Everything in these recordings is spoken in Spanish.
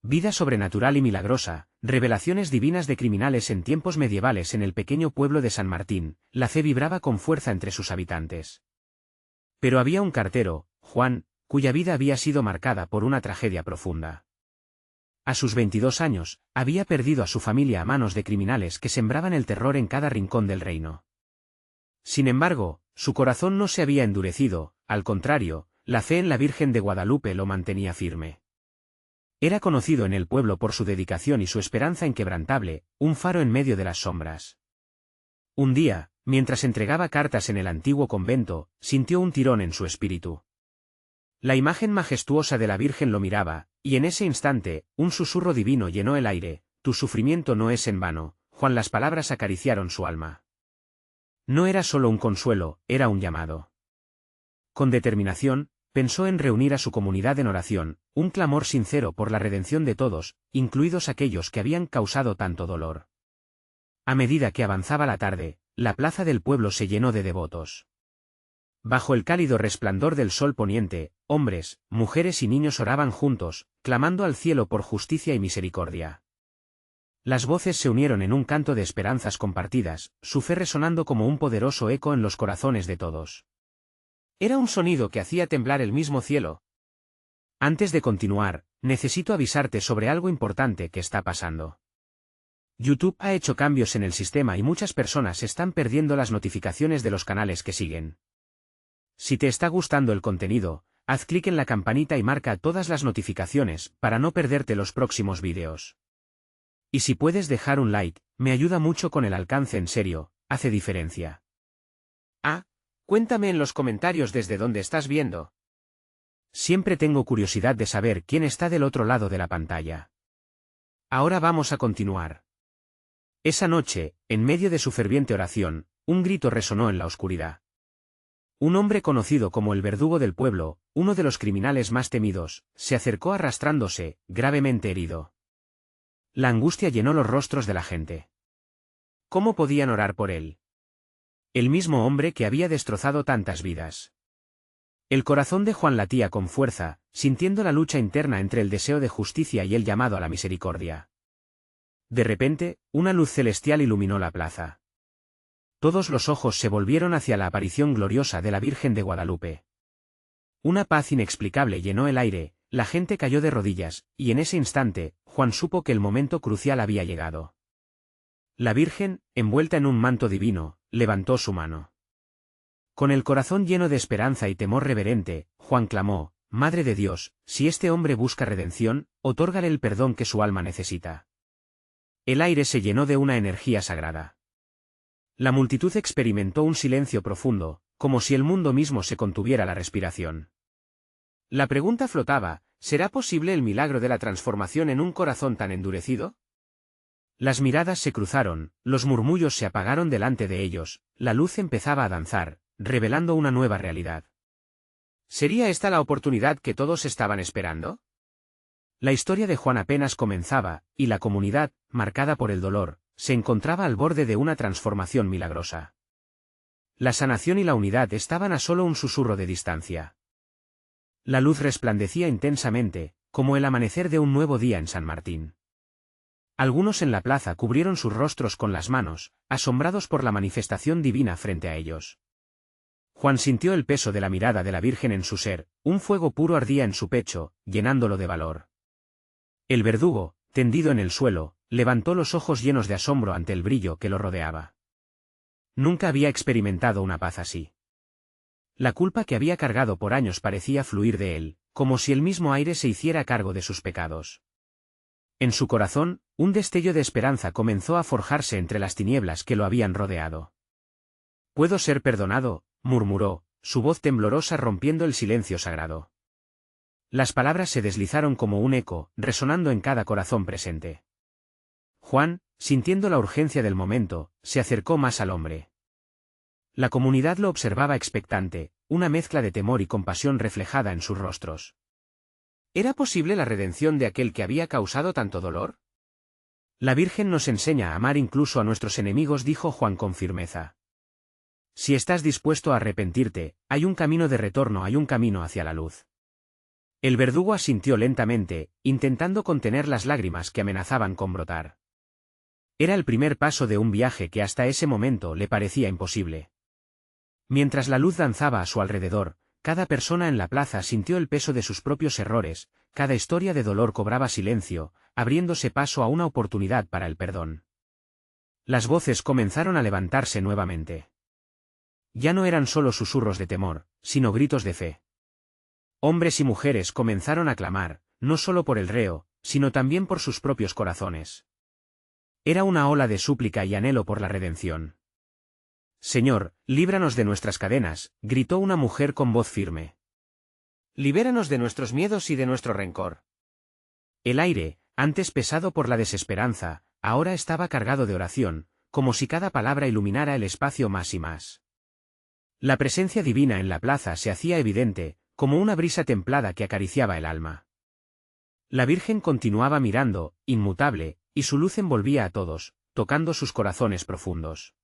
Vida sobrenatural y milagrosa, revelaciones divinas de criminales en tiempos medievales en el pequeño pueblo de San Martín, la fe vibraba con fuerza entre sus habitantes. Pero había un cartero, Juan, cuya vida había sido marcada por una tragedia profunda. A sus 22 años, había perdido a su familia a manos de criminales que sembraban el terror en cada rincón del reino. Sin embargo, su corazón no se había endurecido, al contrario, la fe en la Virgen de Guadalupe lo mantenía firme. Era conocido en el pueblo por su dedicación y su esperanza inquebrantable, un faro en medio de las sombras. Un día, mientras entregaba cartas en el antiguo convento, sintió un tirón en su espíritu. La imagen majestuosa de la Virgen lo miraba, y en ese instante, un susurro divino llenó el aire: «Tu sufrimiento no es en vano». Juan, las palabras acariciaron su alma. No era solo un consuelo, era un llamado. Con determinación, pensó en reunir a su comunidad en oración, un clamor sincero por la redención de todos, incluidos aquellos que habían causado tanto dolor. A medida que avanzaba la tarde, la plaza del pueblo se llenó de devotos. Bajo el cálido resplandor del sol poniente, hombres, mujeres y niños oraban juntos, clamando al cielo por justicia y misericordia. Las voces se unieron en un canto de esperanzas compartidas, su fe resonando como un poderoso eco en los corazones de todos. Era un sonido que hacía temblar el mismo cielo. Antes de continuar, necesito avisarte sobre algo importante que está pasando. YouTube ha hecho cambios en el sistema y muchas personas están perdiendo las notificaciones de los canales que siguen. Si te está gustando el contenido, haz clic en la campanita y marca todas las notificaciones para no perderte los próximos vídeos. Y si puedes dejar un like, me ayuda mucho con el alcance, en serio, hace diferencia. Cuéntame en los comentarios desde dónde estás viendo. Siempre tengo curiosidad de saber quién está del otro lado de la pantalla. Ahora vamos a continuar. Esa noche, en medio de su ferviente oración, un grito resonó en la oscuridad. Un hombre conocido como el verdugo del pueblo, uno de los criminales más temidos, se acercó arrastrándose, gravemente herido. La angustia llenó los rostros de la gente. ¿Cómo podían orar por él? El mismo hombre que había destrozado tantas vidas. El corazón de Juan latía con fuerza, sintiendo la lucha interna entre el deseo de justicia y el llamado a la misericordia. De repente, una luz celestial iluminó la plaza. Todos los ojos se volvieron hacia la aparición gloriosa de la Virgen de Guadalupe. Una paz inexplicable llenó el aire, la gente cayó de rodillas, y en ese instante, Juan supo que el momento crucial había llegado. La Virgen, envuelta en un manto divino, levantó su mano. Con el corazón lleno de esperanza y temor reverente, Juan clamó: «Madre de Dios, si este hombre busca redención, otórgale el perdón que su alma necesita». El aire se llenó de una energía sagrada. La multitud experimentó un silencio profundo, como si el mundo mismo se contuviera la respiración. La pregunta flotaba: ¿será posible el milagro de la transformación en un corazón tan endurecido? Las miradas se cruzaron, los murmullos se apagaron delante de ellos, la luz empezaba a danzar, revelando una nueva realidad. ¿Sería esta la oportunidad que todos estaban esperando? La historia de Juan apenas comenzaba, y la comunidad, marcada por el dolor, se encontraba al borde de una transformación milagrosa. La sanación y la unidad estaban a solo un susurro de distancia. La luz resplandecía intensamente, como el amanecer de un nuevo día en San Martín. Algunos en la plaza cubrieron sus rostros con las manos, asombrados por la manifestación divina frente a ellos. Juan sintió el peso de la mirada de la Virgen en su ser, un fuego puro ardía en su pecho, llenándolo de valor. El verdugo, tendido en el suelo, levantó los ojos llenos de asombro ante el brillo que lo rodeaba. Nunca había experimentado una paz así. La culpa que había cargado por años parecía fluir de él, como si el mismo aire se hiciera cargo de sus pecados. En su corazón, un destello de esperanza comenzó a forjarse entre las tinieblas que lo habían rodeado. «Puedo ser perdonado», murmuró, su voz temblorosa rompiendo el silencio sagrado. Las palabras se deslizaron como un eco, resonando en cada corazón presente. Juan, sintiendo la urgencia del momento, se acercó más al hombre. La comunidad lo observaba expectante, una mezcla de temor y compasión reflejada en sus rostros. ¿Era posible la redención de aquel que había causado tanto dolor? La Virgen nos enseña a amar incluso a nuestros enemigos, dijo Juan con firmeza. Si estás dispuesto a arrepentirte, hay un camino de retorno, hay un camino hacia la luz. El verdugo asintió lentamente, intentando contener las lágrimas que amenazaban con brotar. Era el primer paso de un viaje que hasta ese momento le parecía imposible. Mientras la luz danzaba a su alrededor, cada persona en la plaza sintió el peso de sus propios errores, cada historia de dolor cobraba silencio, abriéndose paso a una oportunidad para el perdón. Las voces comenzaron a levantarse nuevamente. Ya no eran solo susurros de temor, sino gritos de fe. Hombres y mujeres comenzaron a clamar, no solo por el reo, sino también por sus propios corazones. Era una ola de súplica y anhelo por la redención. Señor, líbranos de nuestras cadenas, gritó una mujer con voz firme. Libéranos de nuestros miedos y de nuestro rencor. El aire, antes pesado por la desesperanza, ahora estaba cargado de oración, como si cada palabra iluminara el espacio más y más. La presencia divina en la plaza se hacía evidente, como una brisa templada que acariciaba el alma. La Virgen continuaba mirando, inmutable, y su luz envolvía a todos, tocando sus corazones profundos.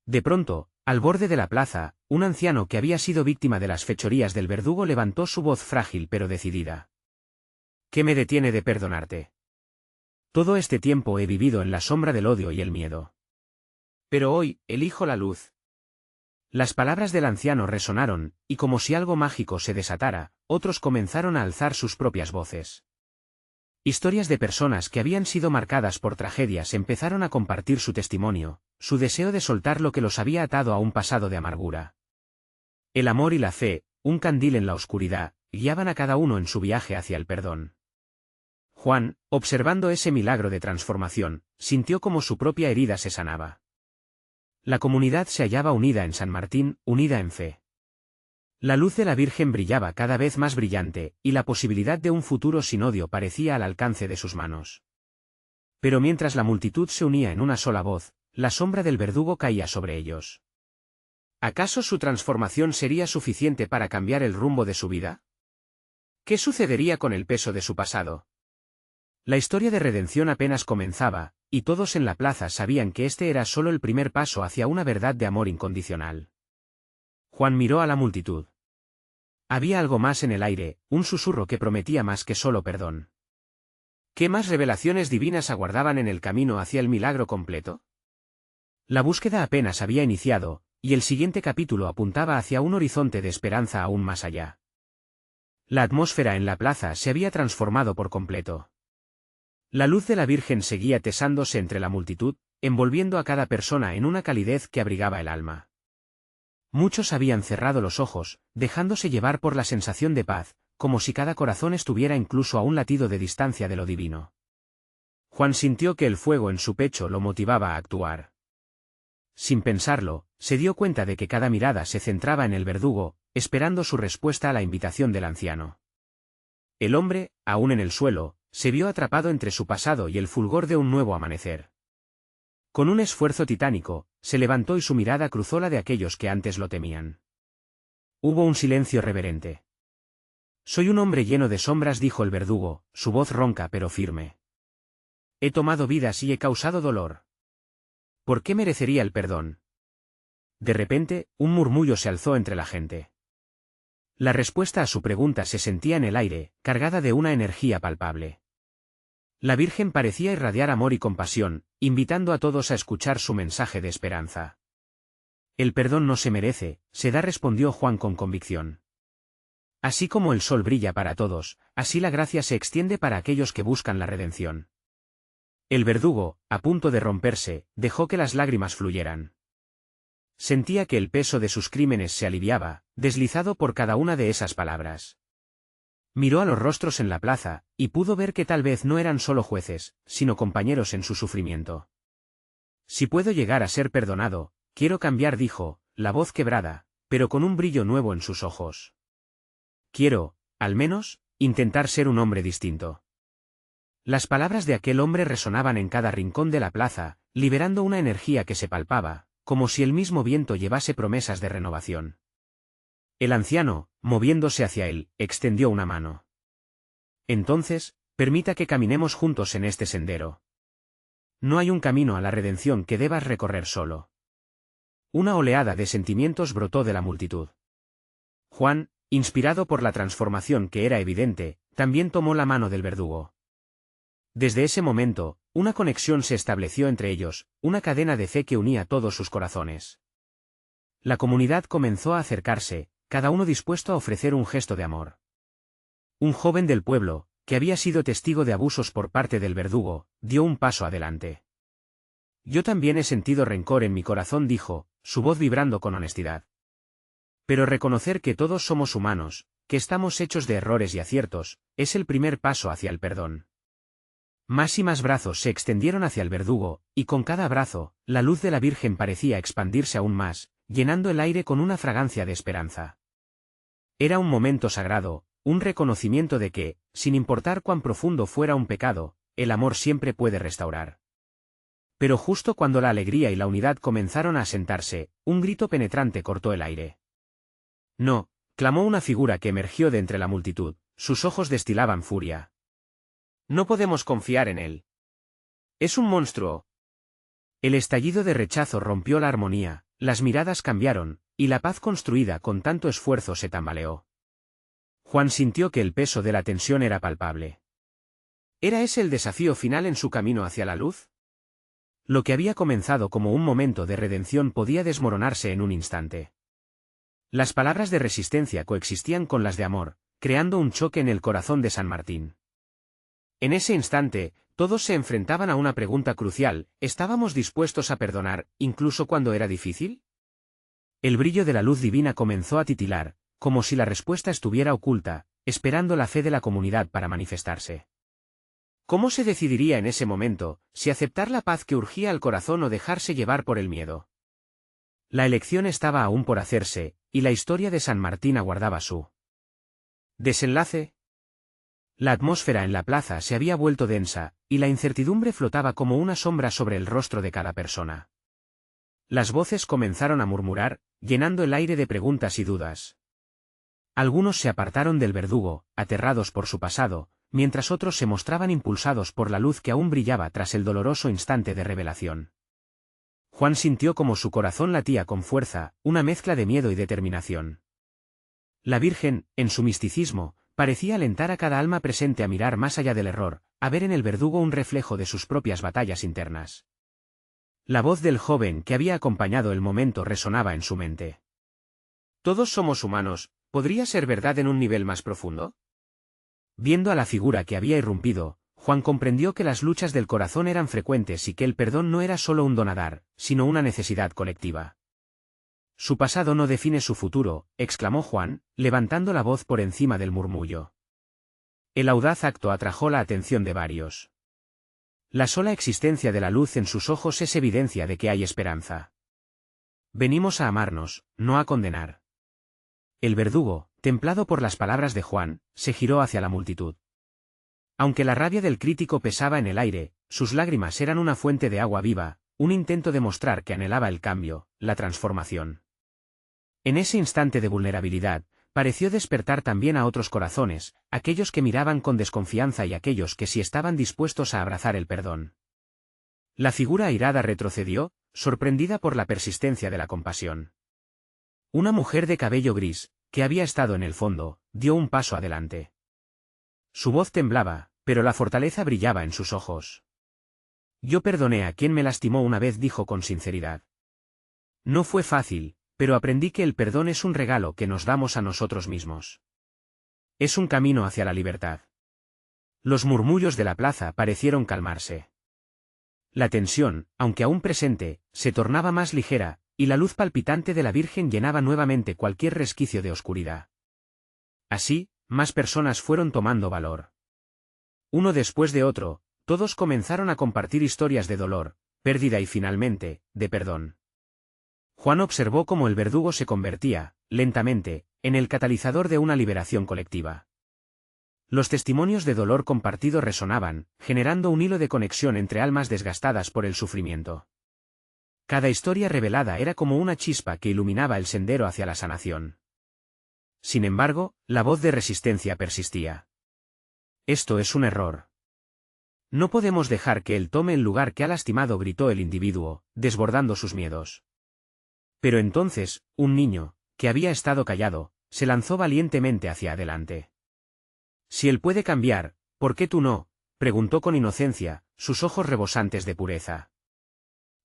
De pronto, al borde de la plaza, un anciano que había sido víctima de las fechorías del verdugo levantó su voz frágil pero decidida. ¿Qué me detiene de perdonarte? Todo este tiempo he vivido en la sombra del odio y el miedo. Pero hoy, elijo la luz. Las palabras del anciano resonaron, y como si algo mágico se desatara, otros comenzaron a alzar sus propias voces. Historias de personas que habían sido marcadas por tragedias empezaron a compartir su testimonio, su deseo de soltar lo que los había atado a un pasado de amargura. El amor y la fe, un candil en la oscuridad, guiaban a cada uno en su viaje hacia el perdón. Juan, observando ese milagro de transformación, sintió como su propia herida se sanaba. La comunidad se hallaba unida en San Martín, unida en fe. La luz de la Virgen brillaba cada vez más brillante, y la posibilidad de un futuro sin odio parecía al alcance de sus manos. Pero mientras la multitud se unía en una sola voz, la sombra del verdugo caía sobre ellos. ¿Acaso su transformación sería suficiente para cambiar el rumbo de su vida? ¿Qué sucedería con el peso de su pasado? La historia de redención apenas comenzaba, y todos en la plaza sabían que este era solo el primer paso hacia una verdad de amor incondicional. Juan miró a la multitud. Había algo más en el aire, un susurro que prometía más que solo perdón. ¿Qué más revelaciones divinas aguardaban en el camino hacia el milagro completo? La búsqueda apenas había iniciado, y el siguiente capítulo apuntaba hacia un horizonte de esperanza aún más allá. La atmósfera en la plaza se había transformado por completo. La luz de la Virgen seguía tesándose entre la multitud, envolviendo a cada persona en una calidez que abrigaba el alma. Muchos habían cerrado los ojos, dejándose llevar por la sensación de paz, como si cada corazón estuviera incluso a un latido de distancia de lo divino. Juan sintió que el fuego en su pecho lo motivaba a actuar. Sin pensarlo, se dio cuenta de que cada mirada se centraba en el verdugo, esperando su respuesta a la invitación del anciano. El hombre, aún en el suelo, se vio atrapado entre su pasado y el fulgor de un nuevo amanecer. Con un esfuerzo titánico, se levantó y su mirada cruzó la de aquellos que antes lo temían. Hubo un silencio reverente. Soy un hombre lleno de sombras, dijo el verdugo, su voz ronca pero firme. He tomado vidas y he causado dolor. ¿Por qué merecería el perdón? De repente, un murmullo se alzó entre la gente. La respuesta a su pregunta se sentía en el aire, cargada de una energía palpable. La Virgen parecía irradiar amor y compasión, invitando a todos a escuchar su mensaje de esperanza. El perdón no se merece, se da, respondió Juan con convicción. Así como el sol brilla para todos, así la gracia se extiende para aquellos que buscan la redención. El verdugo, a punto de romperse, dejó que las lágrimas fluyeran. Sentía que el peso de sus crímenes se aliviaba, deslizado por cada una de esas palabras. Miró a los rostros en la plaza, y pudo ver que tal vez no eran solo jueces, sino compañeros en su sufrimiento. Si puedo llegar a ser perdonado, quiero cambiar, dijo, la voz quebrada, pero con un brillo nuevo en sus ojos. Quiero, al menos, intentar ser un hombre distinto. Las palabras de aquel hombre resonaban en cada rincón de la plaza, liberando una energía que se palpaba, como si el mismo viento llevase promesas de renovación. El anciano, moviéndose hacia él, extendió una mano. Entonces, permita que caminemos juntos en este sendero. No hay un camino a la redención que debas recorrer solo. Una oleada de sentimientos brotó de la multitud. Juan, inspirado por la transformación que era evidente, también tomó la mano del verdugo. Desde ese momento, una conexión se estableció entre ellos, una cadena de fe que unía todos sus corazones. La comunidad comenzó a acercarse, cada uno dispuesto a ofrecer un gesto de amor. Un joven del pueblo, que había sido testigo de abusos por parte del verdugo, dio un paso adelante. Yo también he sentido rencor en mi corazón, dijo, su voz vibrando con honestidad. Pero reconocer que todos somos humanos, que estamos hechos de errores y aciertos, es el primer paso hacia el perdón. Más y más brazos se extendieron hacia el verdugo, y con cada abrazo, la luz de la Virgen parecía expandirse aún más, llenando el aire con una fragancia de esperanza. Era un momento sagrado, un reconocimiento de que, sin importar cuán profundo fuera un pecado, el amor siempre puede restaurar. Pero justo cuando la alegría y la unidad comenzaron a asentarse, un grito penetrante cortó el aire. No, clamó una figura que emergió de entre la multitud, sus ojos destilaban furia. No podemos confiar en él. Es un monstruo. El estallido de rechazo rompió la armonía, las miradas cambiaron, y la paz construida con tanto esfuerzo se tambaleó. Juan sintió que el peso de la tensión era palpable. ¿Era ese el desafío final en su camino hacia la luz? Lo que había comenzado como un momento de redención podía desmoronarse en un instante. Las palabras de resistencia coexistían con las de amor, creando un choque en el corazón de San Martín. En ese instante, todos se enfrentaban a una pregunta crucial: ¿estábamos dispuestos a perdonar, incluso cuando era difícil? El brillo de la luz divina comenzó a titilar, como si la respuesta estuviera oculta, esperando la fe de la comunidad para manifestarse. ¿Cómo se decidiría en ese momento, si aceptar la paz que urgía al corazón o dejarse llevar por el miedo? La elección estaba aún por hacerse, y la historia de San Martín aguardaba su desenlace. La atmósfera en la plaza se había vuelto densa, y la incertidumbre flotaba como una sombra sobre el rostro de cada persona. Las voces comenzaron a murmurar, llenando el aire de preguntas y dudas. Algunos se apartaron del verdugo, aterrados por su pasado, mientras otros se mostraban impulsados por la luz que aún brillaba tras el doloroso instante de revelación. Juan sintió como su corazón latía con fuerza, una mezcla de miedo y determinación. La Virgen, en su misticismo, parecía alentar a cada alma presente a mirar más allá del error, a ver en el verdugo un reflejo de sus propias batallas internas. La voz del joven que había acompañado el momento resonaba en su mente. ¿Todos somos humanos? ¿Podría ser verdad en un nivel más profundo? Viendo a la figura que había irrumpido, Juan comprendió que las luchas del corazón eran frecuentes y que el perdón no era solo un don a dar, sino una necesidad colectiva. Su pasado no define su futuro, exclamó Juan, levantando la voz por encima del murmullo. El audaz acto atrajo la atención de varios. La sola existencia de la luz en sus ojos es evidencia de que hay esperanza. Venimos a amarnos, no a condenar. El verdugo, templado por las palabras de Juan, se giró hacia la multitud. Aunque la rabia del crítico pesaba en el aire, sus lágrimas eran una fuente de agua viva, un intento de mostrar que anhelaba el cambio, la transformación. En ese instante de vulnerabilidad, pareció despertar también a otros corazones, aquellos que miraban con desconfianza y aquellos que sí estaban dispuestos a abrazar el perdón. La figura airada retrocedió, sorprendida por la persistencia de la compasión. Una mujer de cabello gris, que había estado en el fondo, dio un paso adelante. Su voz temblaba, pero la fortaleza brillaba en sus ojos. Yo perdoné a quien me lastimó una vez, dijo con sinceridad. No fue fácil, pero aprendí que el perdón es un regalo que nos damos a nosotros mismos. Es un camino hacia la libertad. Los murmullos de la plaza parecieron calmarse. La tensión, aunque aún presente, se tornaba más ligera, y la luz palpitante de la Virgen llenaba nuevamente cualquier resquicio de oscuridad. Así, más personas fueron tomando valor. Uno después de otro, todos comenzaron a compartir historias de dolor, pérdida y finalmente, de perdón. Juan observó cómo el verdugo se convertía, lentamente, en el catalizador de una liberación colectiva. Los testimonios de dolor compartido resonaban, generando un hilo de conexión entre almas desgastadas por el sufrimiento. Cada historia revelada era como una chispa que iluminaba el sendero hacia la sanación. Sin embargo, la voz de resistencia persistía. Esto es un error. No podemos dejar que él tome el lugar que ha lastimado, gritó el individuo, desbordando sus miedos. Pero entonces, un niño, que había estado callado, se lanzó valientemente hacia adelante. Si él puede cambiar, ¿por qué tú no?, preguntó con inocencia, sus ojos rebosantes de pureza.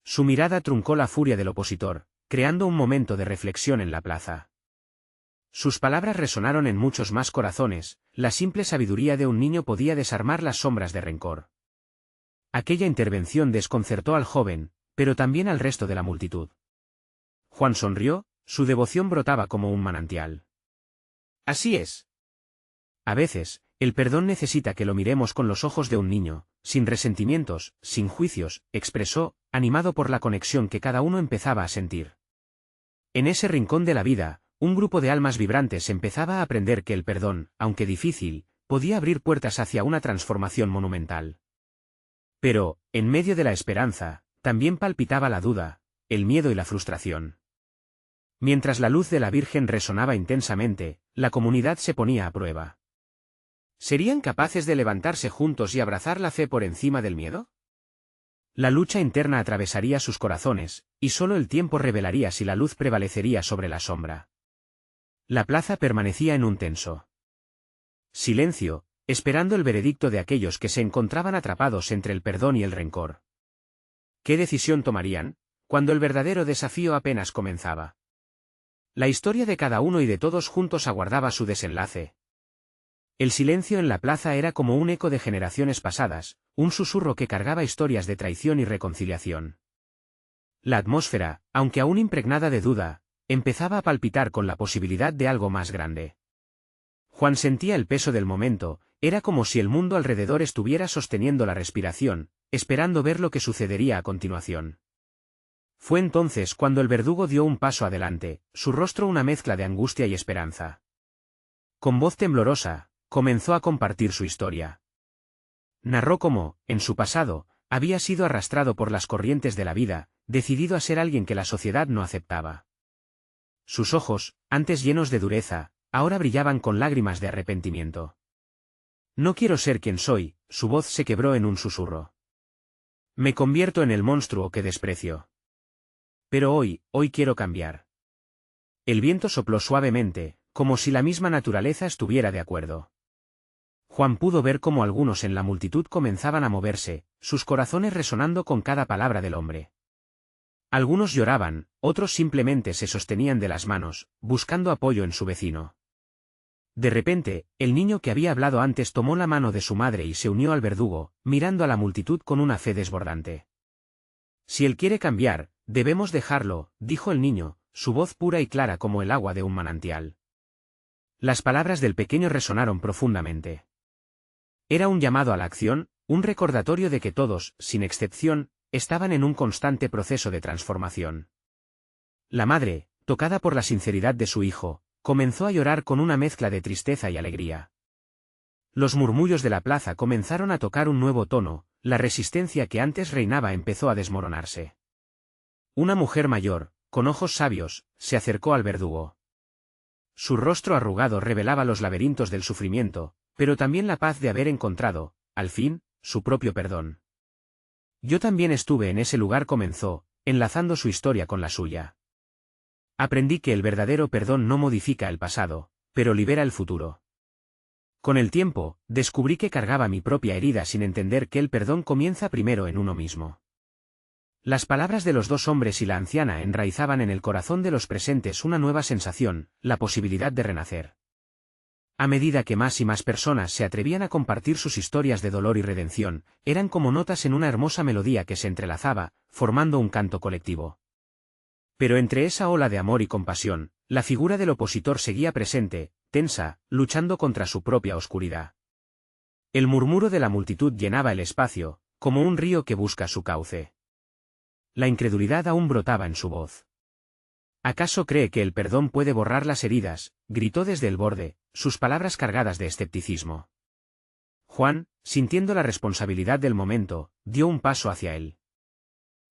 Su mirada truncó la furia del opositor, creando un momento de reflexión en la plaza. Sus palabras resonaron en muchos más corazones, la simple sabiduría de un niño podía desarmar las sombras de rencor. Aquella intervención desconcertó al joven, pero también al resto de la multitud. Juan sonrió, su devoción brotaba como un manantial. Así es. A veces, el perdón necesita que lo miremos con los ojos de un niño, sin resentimientos, sin juicios, expresó, animado por la conexión que cada uno empezaba a sentir. En ese rincón de la vida, un grupo de almas vibrantes empezaba a aprender que el perdón, aunque difícil, podía abrir puertas hacia una transformación monumental. Pero, en medio de la esperanza, también palpitaba la duda, el miedo y la frustración. Mientras la luz de la Virgen resonaba intensamente, la comunidad se ponía a prueba. ¿Serían capaces de levantarse juntos y abrazar la fe por encima del miedo? La lucha interna atravesaría sus corazones, y solo el tiempo revelaría si la luz prevalecería sobre la sombra. La plaza permanecía en un tenso silencio, esperando el veredicto de aquellos que se encontraban atrapados entre el perdón y el rencor. ¿Qué decisión tomarían, cuando el verdadero desafío apenas comenzaba? La historia de cada uno y de todos juntos aguardaba su desenlace. El silencio en la plaza era como un eco de generaciones pasadas, un susurro que cargaba historias de traición y reconciliación. La atmósfera, aunque aún impregnada de duda, empezaba a palpitar con la posibilidad de algo más grande. Juan sentía el peso del momento, era como si el mundo alrededor estuviera sosteniendo la respiración, esperando ver lo que sucedería a continuación. Fue entonces cuando el verdugo dio un paso adelante, su rostro una mezcla de angustia y esperanza. Con voz temblorosa, comenzó a compartir su historia. Narró cómo, en su pasado, había sido arrastrado por las corrientes de la vida, decidido a ser alguien que la sociedad no aceptaba. Sus ojos, antes llenos de dureza, ahora brillaban con lágrimas de arrepentimiento. No quiero ser quien soy, su voz se quebró en un susurro. Me convierto en el monstruo que desprecio. Pero hoy quiero cambiar. El viento sopló suavemente, como si la misma naturaleza estuviera de acuerdo. Juan pudo ver cómo algunos en la multitud comenzaban a moverse, sus corazones resonando con cada palabra del hombre. Algunos lloraban, otros simplemente se sostenían de las manos, buscando apoyo en su vecino. De repente, el niño que había hablado antes tomó la mano de su madre y se unió al verdugo, mirando a la multitud con una fe desbordante. Si él quiere cambiar, debemos dejarlo, dijo el niño, su voz pura y clara como el agua de un manantial. Las palabras del pequeño resonaron profundamente. Era un llamado a la acción, un recordatorio de que todos, sin excepción, estaban en un constante proceso de transformación. La madre, tocada por la sinceridad de su hijo, comenzó a llorar con una mezcla de tristeza y alegría. Los murmullos de la plaza comenzaron a tocar un nuevo tono, la resistencia que antes reinaba empezó a desmoronarse. Una mujer mayor, con ojos sabios, se acercó al verdugo. Su rostro arrugado revelaba los laberintos del sufrimiento, pero también la paz de haber encontrado, al fin, su propio perdón. Yo también estuve en ese lugar, comenzó, enlazando su historia con la suya. Aprendí que el verdadero perdón no modifica el pasado, pero libera el futuro. Con el tiempo, descubrí que cargaba mi propia herida sin entender que el perdón comienza primero en uno mismo. Las palabras de los dos hombres y la anciana enraizaban en el corazón de los presentes una nueva sensación, la posibilidad de renacer. A medida que más y más personas se atrevían a compartir sus historias de dolor y redención, eran como notas en una hermosa melodía que se entrelazaba, formando un canto colectivo. Pero entre esa ola de amor y compasión, la figura del opositor seguía presente, tensa, luchando contra su propia oscuridad. El murmuro de la multitud llenaba el espacio, como un río que busca su cauce. La incredulidad aún brotaba en su voz. ¿Acaso cree que el perdón puede borrar las heridas?, gritó desde el borde, sus palabras cargadas de escepticismo. Juan, sintiendo la responsabilidad del momento, dio un paso hacia él.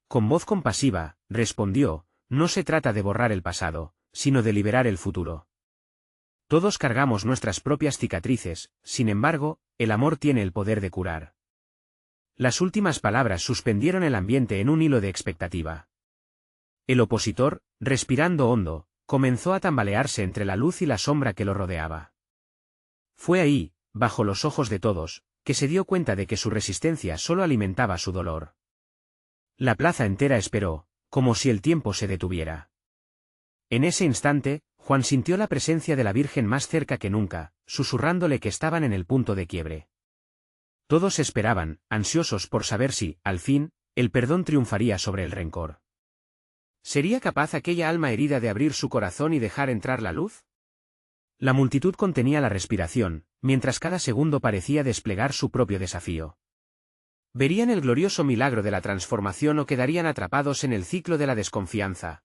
Con voz compasiva, respondió, no se trata de borrar el pasado, sino de liberar el futuro. Todos cargamos nuestras propias cicatrices, sin embargo, el amor tiene el poder de curar. Las últimas palabras suspendieron el ambiente en un hilo de expectativa. El opositor, respirando hondo, comenzó a tambalearse entre la luz y la sombra que lo rodeaba. Fue ahí, bajo los ojos de todos, que se dio cuenta de que su resistencia solo alimentaba su dolor. La plaza entera esperó, como si el tiempo se detuviera. En ese instante, Juan sintió la presencia de la Virgen más cerca que nunca, susurrándole que estaban en el punto de quiebre. Todos esperaban, ansiosos por saber si, al fin, el perdón triunfaría sobre el rencor. ¿Sería capaz aquella alma herida de abrir su corazón y dejar entrar la luz? La multitud contenía la respiración, mientras cada segundo parecía desplegar su propio desafío. ¿Verían el glorioso milagro de la transformación o quedarían atrapados en el ciclo de la desconfianza?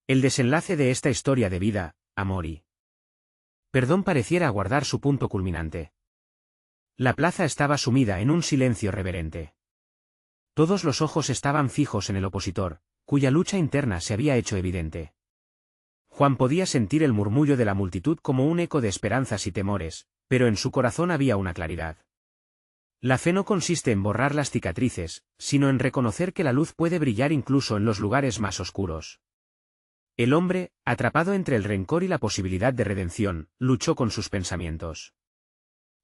El desenlace de esta historia de vida, amor y perdón pareciera aguardar su punto culminante. La plaza estaba sumida en un silencio reverente. Todos los ojos estaban fijos en el opositor, cuya lucha interna se había hecho evidente. Juan podía sentir el murmullo de la multitud como un eco de esperanzas y temores, pero en su corazón había una claridad. La fe no consiste en borrar las cicatrices, sino en reconocer que la luz puede brillar incluso en los lugares más oscuros. El hombre, atrapado entre el rencor y la posibilidad de redención, luchó con sus pensamientos.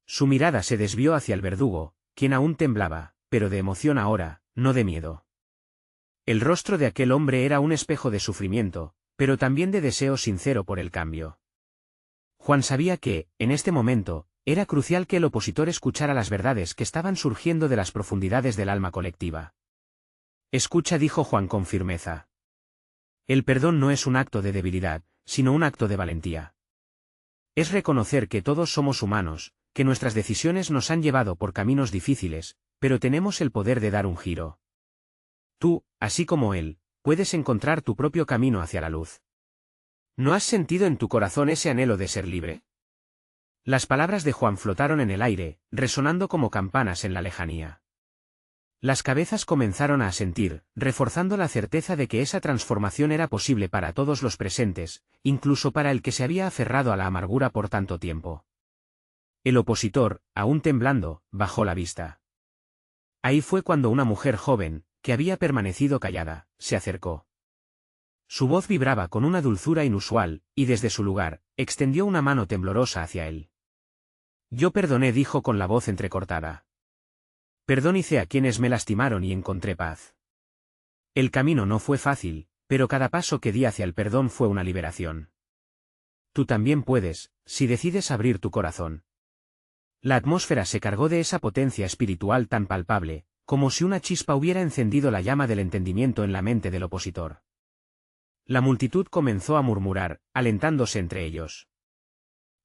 Su mirada se desvió hacia el verdugo, quien aún temblaba, pero de emoción ahora, no de miedo. El rostro de aquel hombre era un espejo de sufrimiento, pero también de deseo sincero por el cambio. Juan sabía que, en este momento, era crucial que el opositor escuchara las verdades que estaban surgiendo de las profundidades del alma colectiva. Escucha, dijo Juan con firmeza. El perdón no es un acto de debilidad, sino un acto de valentía. Es reconocer que todos somos humanos, que nuestras decisiones nos han llevado por caminos difíciles, pero tenemos el poder de dar un giro. Tú, así como él, puedes encontrar tu propio camino hacia la luz. ¿No has sentido en tu corazón ese anhelo de ser libre? Las palabras de Juan flotaron en el aire, resonando como campanas en la lejanía. Las cabezas comenzaron a asentir, reforzando la certeza de que esa transformación era posible para todos los presentes, incluso para el que se había aferrado a la amargura por tanto tiempo. El opositor, aún temblando, bajó la vista. Ahí fue cuando una mujer joven, que había permanecido callada, se acercó. Su voz vibraba con una dulzura inusual, y desde su lugar, extendió una mano temblorosa hacia él. Yo perdoné, dijo con la voz entrecortada. Perdoné a quienes me lastimaron y encontré paz. El camino no fue fácil, pero cada paso que di hacia el perdón fue una liberación. Tú también puedes, si decides abrir tu corazón. La atmósfera se cargó de esa potencia espiritual tan palpable, como si una chispa hubiera encendido la llama del entendimiento en la mente del opositor. La multitud comenzó a murmurar, alentándose entre ellos.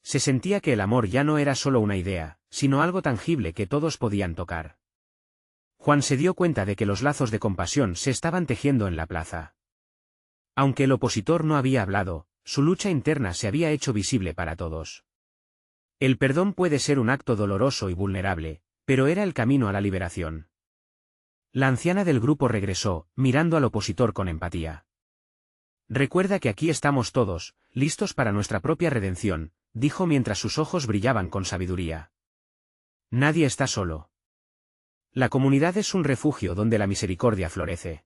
Se sentía que el amor ya no era solo una idea, sino algo tangible que todos podían tocar. Juan se dio cuenta de que los lazos de compasión se estaban tejiendo en la plaza. Aunque el opositor no había hablado, su lucha interna se había hecho visible para todos. El perdón puede ser un acto doloroso y vulnerable, pero era el camino a la liberación. La anciana del grupo regresó, mirando al opositor con empatía. Recuerda que aquí estamos todos, listos para nuestra propia redención, dijo mientras sus ojos brillaban con sabiduría. Nadie está solo. La comunidad es un refugio donde la misericordia florece.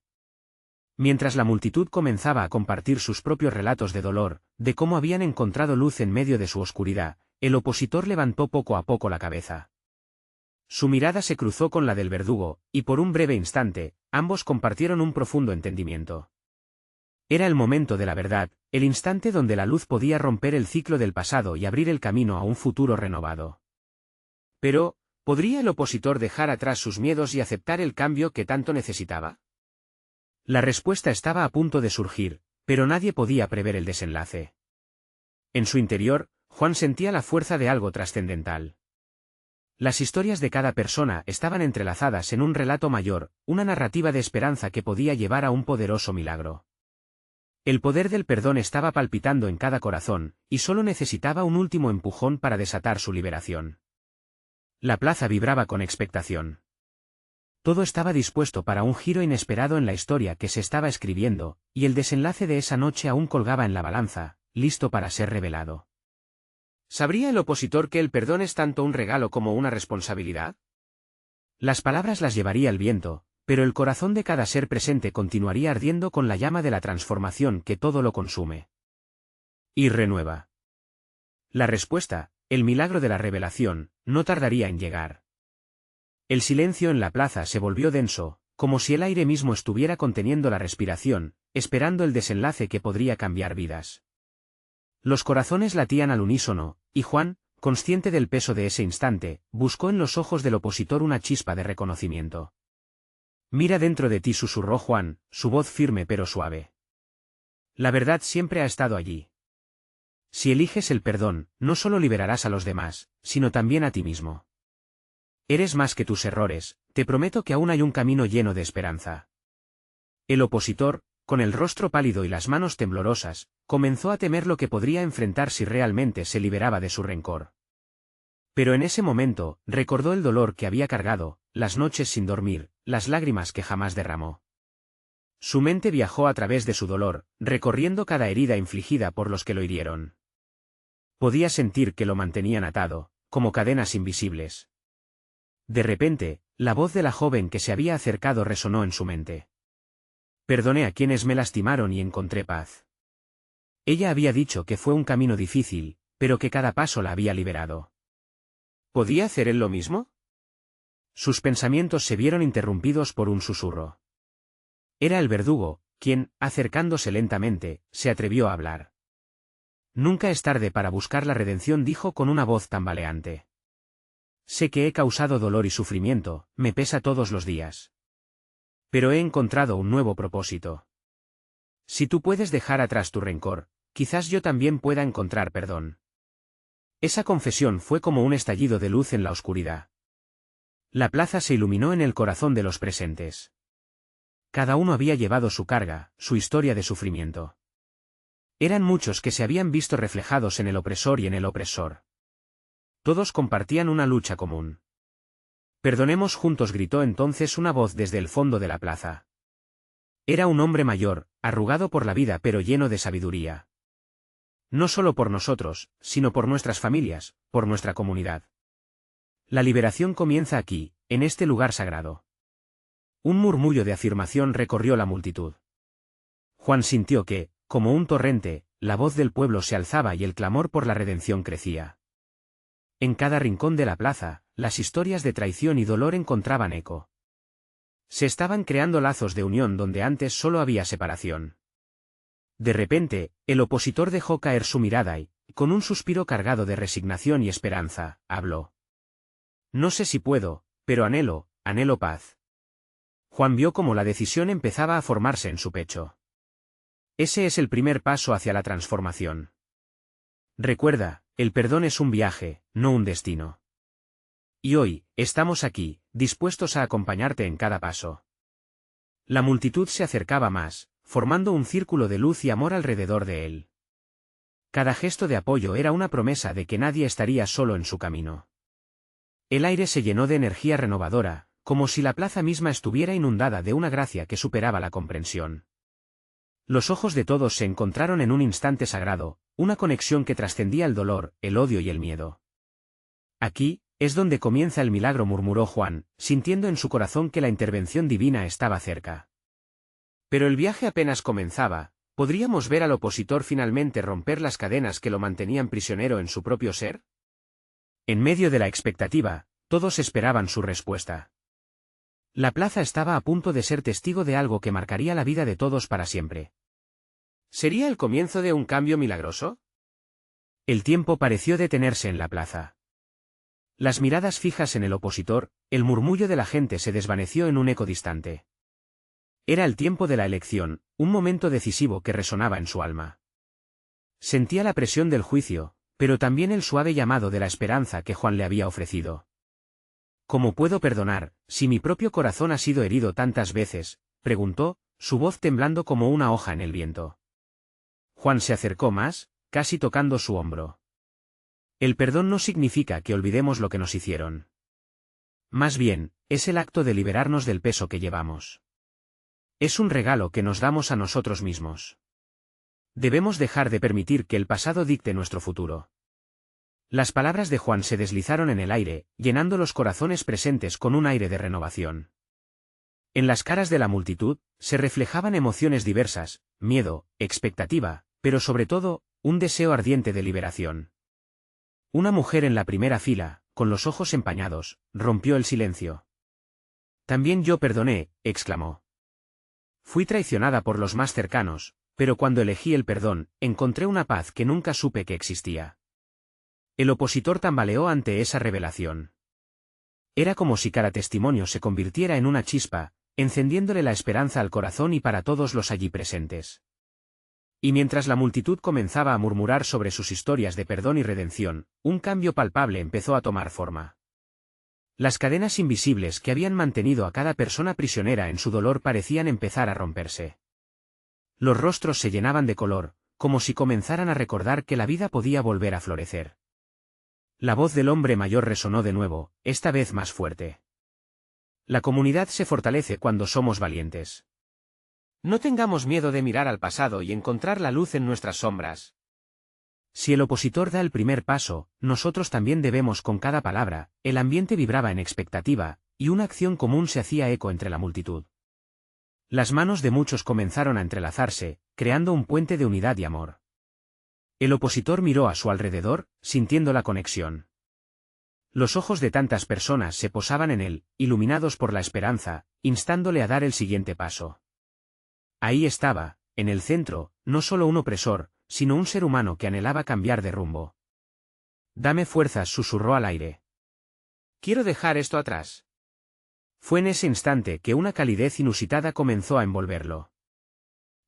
Mientras la multitud comenzaba a compartir sus propios relatos de dolor, de cómo habían encontrado luz en medio de su oscuridad, el opositor levantó poco a poco la cabeza. Su mirada se cruzó con la del verdugo, y por un breve instante, ambos compartieron un profundo entendimiento. Era el momento de la verdad, el instante donde la luz podía romper el ciclo del pasado y abrir el camino a un futuro renovado. Pero, ¿podría el opositor dejar atrás sus miedos y aceptar el cambio que tanto necesitaba? La respuesta estaba a punto de surgir, pero nadie podía prever el desenlace. En su interior, Juan sentía la fuerza de algo trascendental. Las historias de cada persona estaban entrelazadas en un relato mayor, una narrativa de esperanza que podía llevar a un poderoso milagro. El poder del perdón estaba palpitando en cada corazón, y solo necesitaba un último empujón para desatar su liberación. La plaza vibraba con expectación. Todo estaba dispuesto para un giro inesperado en la historia que se estaba escribiendo, y el desenlace de esa noche aún colgaba en la balanza, listo para ser revelado. ¿Sabría el opositor que el perdón es tanto un regalo como una responsabilidad? Las palabras las llevaría el viento, pero el corazón de cada ser presente continuaría ardiendo con la llama de la transformación que todo lo consume. Y renueva. La respuesta, el milagro de la revelación, no tardaría en llegar. El silencio en la plaza se volvió denso, como si el aire mismo estuviera conteniendo la respiración, esperando el desenlace que podría cambiar vidas. Los corazones latían al unísono, y Juan, consciente del peso de ese instante, buscó en los ojos del opositor una chispa de reconocimiento. «Mira dentro de ti», susurró Juan, su voz firme pero suave. «La verdad siempre ha estado allí. Si eliges el perdón, no solo liberarás a los demás, sino también a ti mismo. Eres más que tus errores, te prometo que aún hay un camino lleno de esperanza». El opositor, con el rostro pálido y las manos temblorosas, comenzó a temer lo que podría enfrentar si realmente se liberaba de su rencor. Pero en ese momento, recordó el dolor que había cargado, las noches sin dormir, las lágrimas que jamás derramó. Su mente viajó a través de su dolor, recorriendo cada herida infligida por los que lo hirieron. Podía sentir que lo mantenían atado, como cadenas invisibles. De repente, la voz de la joven que se había acercado resonó en su mente. «Perdoné a quienes me lastimaron y encontré paz». Ella había dicho que fue un camino difícil, pero que cada paso la había liberado. ¿Podía hacer él lo mismo? Sus pensamientos se vieron interrumpidos por un susurro. Era el verdugo, quien, acercándose lentamente, se atrevió a hablar. «Nunca es tarde para buscar la redención», dijo con una voz tambaleante. «Sé que he causado dolor y sufrimiento, me pesa todos los días. Pero he encontrado un nuevo propósito. Si tú puedes dejar atrás tu rencor, quizás yo también pueda encontrar perdón». Esa confesión fue como un estallido de luz en la oscuridad. La plaza se iluminó en el corazón de los presentes. Cada uno había llevado su carga, su historia de sufrimiento. Eran muchos que se habían visto reflejados en el opresor y en el opresor. Todos compartían una lucha común. «Perdonemos juntos», gritó entonces una voz desde el fondo de la plaza. Era un hombre mayor, arrugado por la vida pero lleno de sabiduría. «No solo por nosotros, sino por nuestras familias, por nuestra comunidad. La liberación comienza aquí, en este lugar sagrado». Un murmullo de afirmación recorrió la multitud. Juan sintió que, como un torrente, la voz del pueblo se alzaba y el clamor por la redención crecía. En cada rincón de la plaza, las historias de traición y dolor encontraban eco. Se estaban creando lazos de unión donde antes solo había separación. De repente, el opositor dejó caer su mirada y, con un suspiro cargado de resignación y esperanza, habló. «No sé si puedo, pero anhelo paz». Juan vio cómo la decisión empezaba a formarse en su pecho. Ese es el primer paso hacia la transformación. Recuerda, el perdón es un viaje, no un destino. Y hoy, estamos aquí, dispuestos a acompañarte en cada paso. La multitud se acercaba más, formando un círculo de luz y amor alrededor de él. Cada gesto de apoyo era una promesa de que nadie estaría solo en su camino. El aire se llenó de energía renovadora, como si la plaza misma estuviera inundada de una gracia que superaba la comprensión. Los ojos de todos se encontraron en un instante sagrado, una conexión que trascendía el dolor, el odio y el miedo. «Aquí, es donde comienza el milagro», murmuró Juan, sintiendo en su corazón que la intervención divina estaba cerca. Pero el viaje apenas comenzaba. ¿Podríamos ver al opositor finalmente romper las cadenas que lo mantenían prisionero en su propio ser? En medio de la expectativa, todos esperaban su respuesta. La plaza estaba a punto de ser testigo de algo que marcaría la vida de todos para siempre. ¿Sería el comienzo de un cambio milagroso? El tiempo pareció detenerse en la plaza. Las miradas fijas en el opositor, el murmullo de la gente se desvaneció en un eco distante. Era el tiempo de la elección, un momento decisivo que resonaba en su alma. Sentía la presión del juicio, pero también el suave llamado de la esperanza que Juan le había ofrecido. «¿Cómo puedo perdonar, si mi propio corazón ha sido herido tantas veces?», preguntó, su voz temblando como una hoja en el viento. Juan se acercó más, casi tocando su hombro. «El perdón no significa que olvidemos lo que nos hicieron. Más bien, es el acto de liberarnos del peso que llevamos. Es un regalo que nos damos a nosotros mismos. Debemos dejar de permitir que el pasado dicte nuestro futuro». Las palabras de Juan se deslizaron en el aire, llenando los corazones presentes con un aire de renovación. En las caras de la multitud, se reflejaban emociones diversas, miedo, expectativa, pero sobre todo, un deseo ardiente de liberación. Una mujer en la primera fila, con los ojos empañados, rompió el silencio. También yo perdoné, exclamó. Fui traicionada por los más cercanos, pero cuando elegí el perdón, encontré una paz que nunca supe que existía. El opositor tambaleó ante esa revelación. Era como si cada testimonio se convirtiera en una chispa, encendiéndole la esperanza al corazón y para todos los allí presentes. Y mientras la multitud comenzaba a murmurar sobre sus historias de perdón y redención, un cambio palpable empezó a tomar forma. Las cadenas invisibles que habían mantenido a cada persona prisionera en su dolor parecían empezar a romperse. Los rostros se llenaban de color, como si comenzaran a recordar que la vida podía volver a florecer. La voz del hombre mayor resonó de nuevo, esta vez más fuerte. La comunidad se fortalece cuando somos valientes. No tengamos miedo de mirar al pasado y encontrar la luz en nuestras sombras. Si el opositor da el primer paso, nosotros también debemos con cada palabra. El ambiente vibraba en expectativa, y una acción común se hacía eco entre la multitud. Las manos de muchos comenzaron a entrelazarse, creando un puente de unidad y amor. El opositor miró a su alrededor, sintiendo la conexión. Los ojos de tantas personas se posaban en él, iluminados por la esperanza, instándole a dar el siguiente paso. Ahí estaba, en el centro, no solo un opresor, sino un ser humano que anhelaba cambiar de rumbo. Dame fuerzas, susurró al aire. Quiero dejar esto atrás. Fue en ese instante que una calidez inusitada comenzó a envolverlo.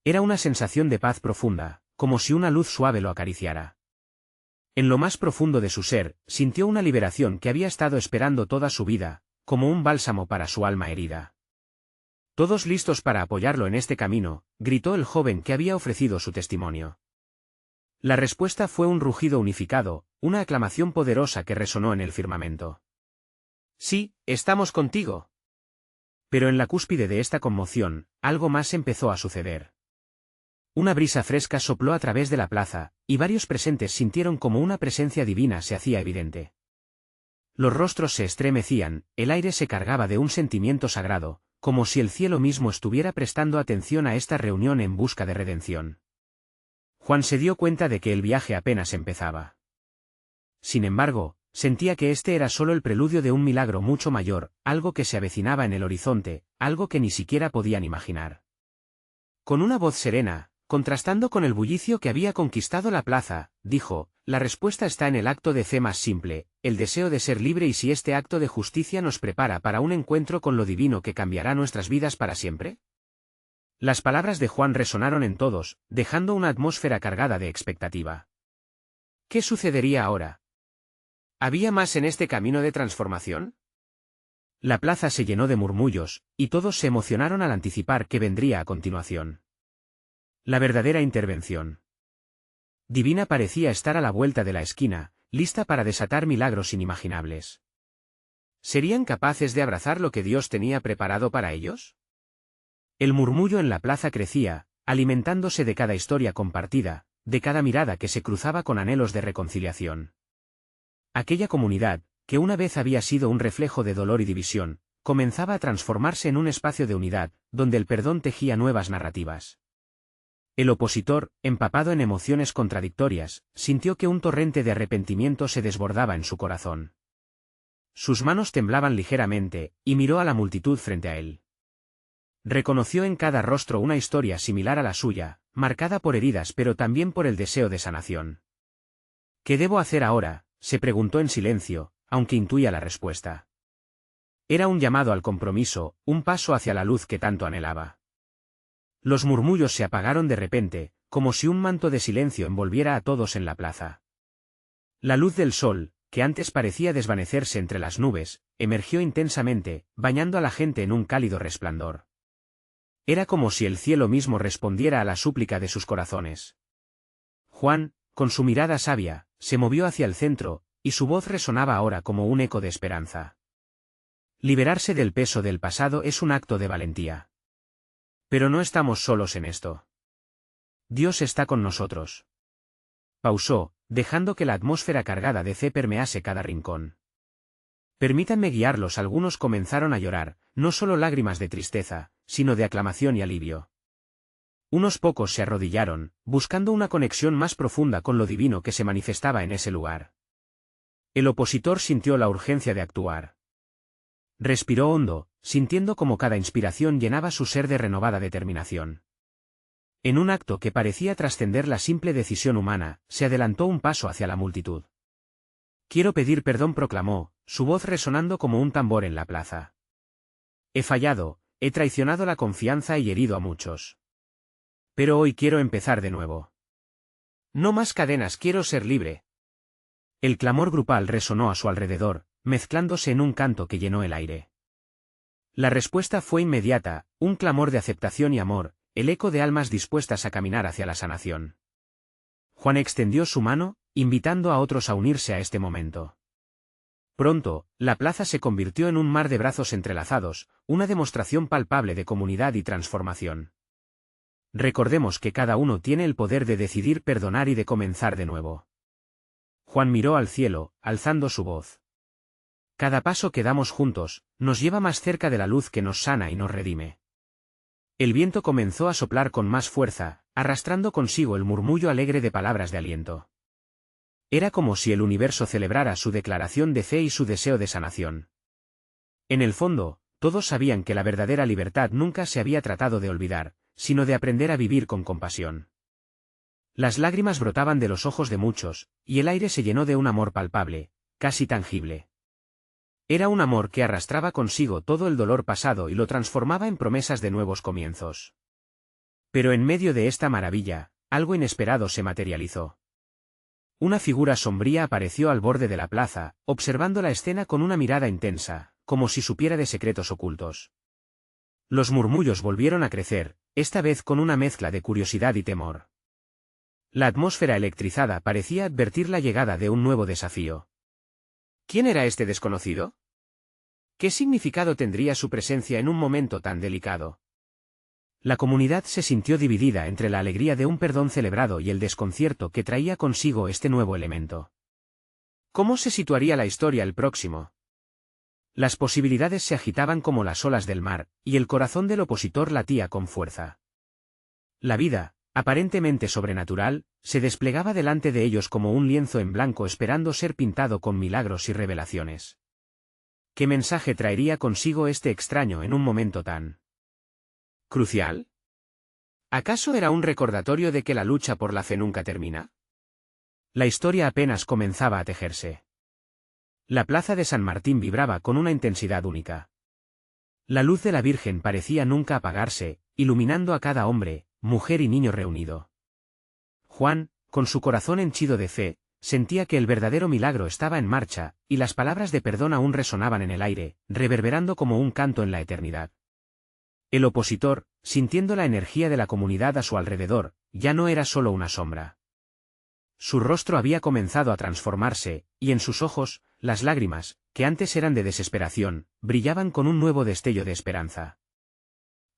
Era una sensación de paz profunda, como si una luz suave lo acariciara. En lo más profundo de su ser, sintió una liberación que había estado esperando toda su vida, como un bálsamo para su alma herida. Todos listos para apoyarlo en este camino, gritó el joven que había ofrecido su testimonio. La respuesta fue un rugido unificado, una aclamación poderosa que resonó en el firmamento. Sí, estamos contigo. Pero en la cúspide de esta conmoción, algo más empezó a suceder. Una brisa fresca sopló a través de la plaza, y varios presentes sintieron como una presencia divina se hacía evidente. Los rostros se estremecían, el aire se cargaba de un sentimiento sagrado, como si el cielo mismo estuviera prestando atención a esta reunión en busca de redención. Juan se dio cuenta de que el viaje apenas empezaba. Sin embargo, sentía que este era solo el preludio de un milagro mucho mayor, algo que se avecinaba en el horizonte, algo que ni siquiera podían imaginar. Con una voz serena, contrastando con el bullicio que había conquistado la plaza, dijo, la respuesta está en el acto de fe más simple, el deseo de ser libre, y si este acto de justicia nos prepara para un encuentro con lo divino que cambiará nuestras vidas para siempre. Las palabras de Juan resonaron en todos, dejando una atmósfera cargada de expectativa. ¿Qué sucedería ahora? ¿Había más en este camino de transformación? La plaza se llenó de murmullos, y todos se emocionaron al anticipar qué vendría a continuación. La verdadera intervención divina parecía estar a la vuelta de la esquina, lista para desatar milagros inimaginables. ¿Serían capaces de abrazar lo que Dios tenía preparado para ellos? El murmullo en la plaza crecía, alimentándose de cada historia compartida, de cada mirada que se cruzaba con anhelos de reconciliación. Aquella comunidad, que una vez había sido un reflejo de dolor y división, comenzaba a transformarse en un espacio de unidad, donde el perdón tejía nuevas narrativas. El opositor, empapado en emociones contradictorias, sintió que un torrente de arrepentimiento se desbordaba en su corazón. Sus manos temblaban ligeramente, y miró a la multitud frente a él. Reconoció en cada rostro una historia similar a la suya, marcada por heridas pero también por el deseo de sanación. ¿Qué debo hacer ahora?, se preguntó en silencio, aunque intuía la respuesta. Era un llamado al compromiso, un paso hacia la luz que tanto anhelaba. Los murmullos se apagaron de repente, como si un manto de silencio envolviera a todos en la plaza. La luz del sol, que antes parecía desvanecerse entre las nubes, emergió intensamente, bañando a la gente en un cálido resplandor. Era como si el cielo mismo respondiera a la súplica de sus corazones. Juan, con su mirada sabia, se movió hacia el centro, y su voz resonaba ahora como un eco de esperanza. Liberarse del peso del pasado es un acto de valentía. Pero no estamos solos en esto. Dios está con nosotros. Pausó, dejando que la atmósfera cargada de fe permease cada rincón. Permítanme guiarlos. Algunos comenzaron a llorar, no solo lágrimas de tristeza, sino de aclamación y alivio. Unos pocos se arrodillaron, buscando una conexión más profunda con lo divino que se manifestaba en ese lugar. El opositor sintió la urgencia de actuar. Respiró hondo, sintiendo como cada inspiración llenaba su ser de renovada determinación. En un acto que parecía trascender la simple decisión humana, se adelantó un paso hacia la multitud. «Quiero pedir perdón», proclamó, su voz resonando como un tambor en la plaza. «He fallado, he traicionado la confianza y herido a muchos. Pero hoy quiero empezar de nuevo. No más cadenas, quiero ser libre». El clamor grupal resonó a su alrededor, mezclándose en un canto que llenó el aire. La respuesta fue inmediata, un clamor de aceptación y amor, el eco de almas dispuestas a caminar hacia la sanación. Juan extendió su mano, invitando a otros a unirse a este momento. Pronto, la plaza se convirtió en un mar de brazos entrelazados, una demostración palpable de comunidad y transformación. Recordemos que cada uno tiene el poder de decidir perdonar y de comenzar de nuevo. Juan miró al cielo, alzando su voz. Cada paso que damos juntos, nos lleva más cerca de la luz que nos sana y nos redime. El viento comenzó a soplar con más fuerza, arrastrando consigo el murmullo alegre de palabras de aliento. Era como si el universo celebrara su declaración de fe y su deseo de sanación. En el fondo, todos sabían que la verdadera libertad nunca se había tratado de olvidar, sino de aprender a vivir con compasión. Las lágrimas brotaban de los ojos de muchos, y el aire se llenó de un amor palpable, casi tangible. Era un amor que arrastraba consigo todo el dolor pasado y lo transformaba en promesas de nuevos comienzos. Pero en medio de esta maravilla, algo inesperado se materializó. Una figura sombría apareció al borde de la plaza, observando la escena con una mirada intensa, como si supiera de secretos ocultos. Los murmullos volvieron a crecer, esta vez con una mezcla de curiosidad y temor. La atmósfera electrizada parecía advertir la llegada de un nuevo desafío. ¿Quién era este desconocido? ¿Qué significado tendría su presencia en un momento tan delicado? La comunidad se sintió dividida entre la alegría de un perdón celebrado y el desconcierto que traía consigo este nuevo elemento. ¿Cómo se situaría la historia el próximo? Las posibilidades se agitaban como las olas del mar, y el corazón del opositor latía con fuerza. La vida, aparentemente sobrenatural, se desplegaba delante de ellos como un lienzo en blanco esperando ser pintado con milagros y revelaciones. ¿Qué mensaje traería consigo este extraño en un momento tan crucial? ¿Acaso era un recordatorio de que la lucha por la fe nunca termina? La historia apenas comenzaba a tejerse. La plaza de San Martín vibraba con una intensidad única. La luz de la Virgen parecía nunca apagarse, iluminando a cada hombre, mujer y niño reunido. Juan, con su corazón henchido de fe, sentía que el verdadero milagro estaba en marcha, y las palabras de perdón aún resonaban en el aire, reverberando como un canto en la eternidad. El opositor, sintiendo la energía de la comunidad a su alrededor, ya no era solo una sombra. Su rostro había comenzado a transformarse, y en sus ojos, las lágrimas, que antes eran de desesperación, brillaban con un nuevo destello de esperanza.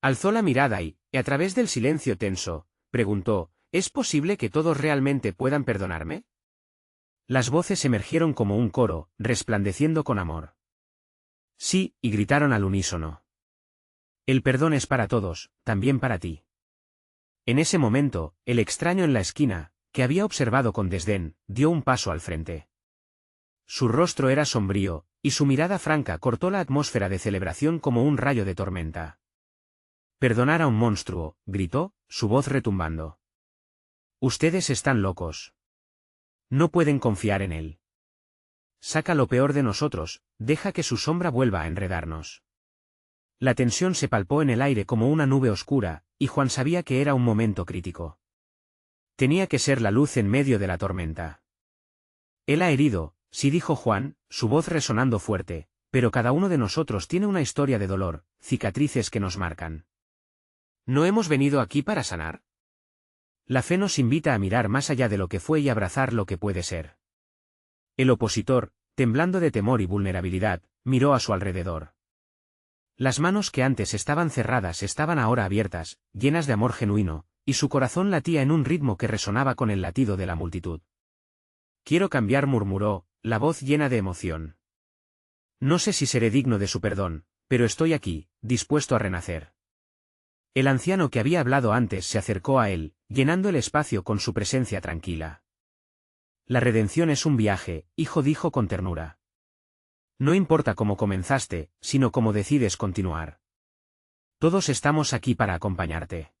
Alzó la mirada y, a través del silencio tenso, preguntó, ¿es posible que todos realmente puedan perdonarme? Las voces emergieron como un coro, resplandeciendo con amor. Sí, y gritaron al unísono. El perdón es para todos, también para ti. En ese momento, el extraño en la esquina, que había observado con desdén, dio un paso al frente. Su rostro era sombrío, y su mirada franca cortó la atmósfera de celebración como un rayo de tormenta. Perdonar a un monstruo, gritó, su voz retumbando. Ustedes están locos. No pueden confiar en él. Saca lo peor de nosotros, deja que su sombra vuelva a enredarnos. La tensión se palpó en el aire como una nube oscura, y Juan sabía que era un momento crítico. Tenía que ser la luz en medio de la tormenta. Él ha herido, sí, dijo Juan, su voz resonando fuerte, pero cada uno de nosotros tiene una historia de dolor, cicatrices que nos marcan. ¿No hemos venido aquí para sanar? La fe nos invita a mirar más allá de lo que fue y abrazar lo que puede ser. El opositor, temblando de temor y vulnerabilidad, miró a su alrededor. Las manos que antes estaban cerradas estaban ahora abiertas, llenas de amor genuino, y su corazón latía en un ritmo que resonaba con el latido de la multitud. Quiero cambiar, murmuró, la voz llena de emoción. No sé si seré digno de su perdón, pero estoy aquí, dispuesto a renacer. El anciano que había hablado antes se acercó a él, llenando el espacio con su presencia tranquila. La redención es un viaje, hijo, dijo con ternura. No importa cómo comenzaste, sino cómo decides continuar. Todos estamos aquí para acompañarte.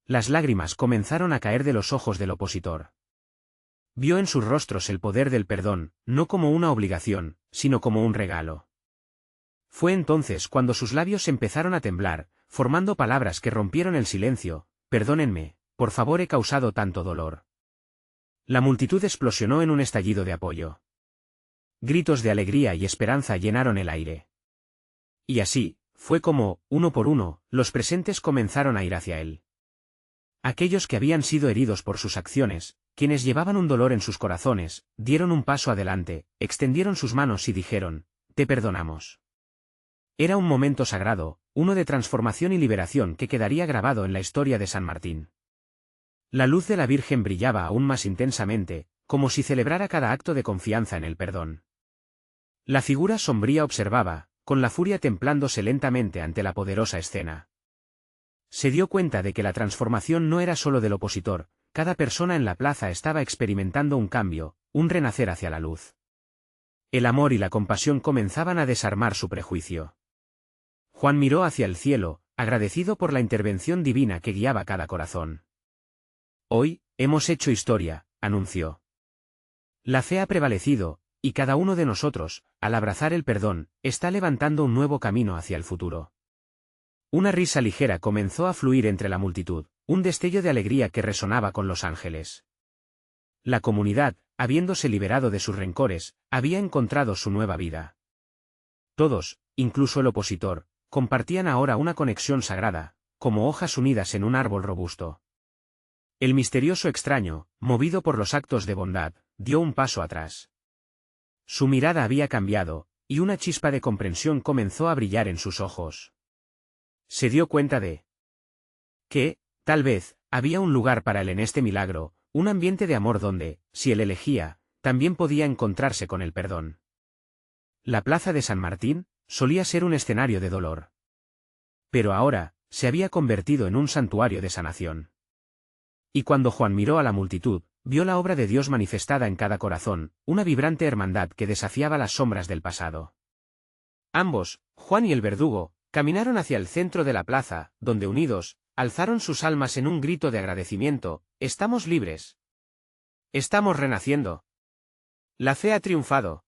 Las lágrimas comenzaron a caer de los ojos del opositor. Vio en sus rostros el poder del perdón, no como una obligación, sino como un regalo. Fue entonces cuando sus labios empezaron a temblar, formando palabras que rompieron el silencio. Perdónenme, por favor, he causado tanto dolor. La multitud explosionó en un estallido de apoyo. Gritos de alegría y esperanza llenaron el aire. Y así, fue como, uno por uno, los presentes comenzaron a ir hacia él. Aquellos que habían sido heridos por sus acciones, quienes llevaban un dolor en sus corazones, dieron un paso adelante, extendieron sus manos y dijeron, te perdonamos. Era un momento sagrado, uno de transformación y liberación que quedaría grabado en la historia de San Martín. La luz de la Virgen brillaba aún más intensamente, como si celebrara cada acto de confianza en el perdón. La figura sombría observaba, con la furia templándose lentamente ante la poderosa escena. Se dio cuenta de que la transformación no era solo del opositor, cada persona en la plaza estaba experimentando un cambio, un renacer hacia la luz. El amor y la compasión comenzaban a desarmar su prejuicio. Juan miró hacia el cielo, agradecido por la intervención divina que guiaba cada corazón. Hoy, hemos hecho historia, anunció. La fe ha prevalecido, y cada uno de nosotros, al abrazar el perdón, está levantando un nuevo camino hacia el futuro. Una risa ligera comenzó a fluir entre la multitud, un destello de alegría que resonaba con los ángeles. La comunidad, habiéndose liberado de sus rencores, había encontrado su nueva vida. Todos, incluso el opositor, compartían ahora una conexión sagrada, como hojas unidas en un árbol robusto. El misterioso extraño, movido por los actos de bondad, dio un paso atrás. Su mirada había cambiado, y una chispa de comprensión comenzó a brillar en sus ojos. Se dio cuenta de que, tal vez, había un lugar para él en este milagro, un ambiente de amor donde, si él elegía, también podía encontrarse con el perdón. La plaza de San Martín solía ser un escenario de dolor. Pero ahora, se había convertido en un santuario de sanación. Y cuando Juan miró a la multitud, vio la obra de Dios manifestada en cada corazón, una vibrante hermandad que desafiaba las sombras del pasado. Ambos, Juan y el verdugo, caminaron hacia el centro de la plaza, donde unidos, alzaron sus almas en un grito de agradecimiento: estamos libres. Estamos renaciendo. La fe ha triunfado.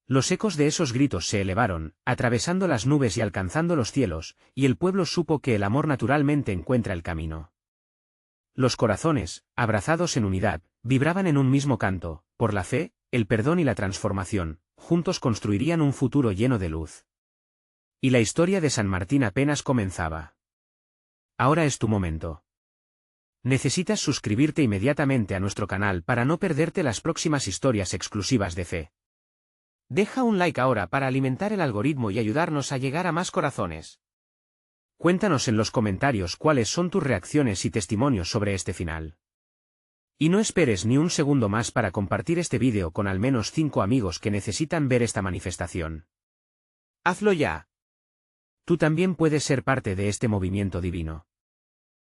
Los ecos de esos gritos se elevaron, atravesando las nubes y alcanzando los cielos, y el pueblo supo que el amor naturalmente encuentra el camino. Los corazones, abrazados en unidad, vibraban en un mismo canto: por la fe, el perdón y la transformación, juntos construirían un futuro lleno de luz. Y la historia de San Martín apenas comenzaba. Ahora es tu momento. Necesitas suscribirte inmediatamente a nuestro canal para no perderte las próximas historias exclusivas de fe. Deja un like ahora para alimentar el algoritmo y ayudarnos a llegar a más corazones. Cuéntanos en los comentarios cuáles son tus reacciones y testimonios sobre este final. Y no esperes ni un segundo más para compartir este vídeo con al menos 5 amigos que necesitan ver esta manifestación. ¡Hazlo ya! Tú también puedes ser parte de este movimiento divino.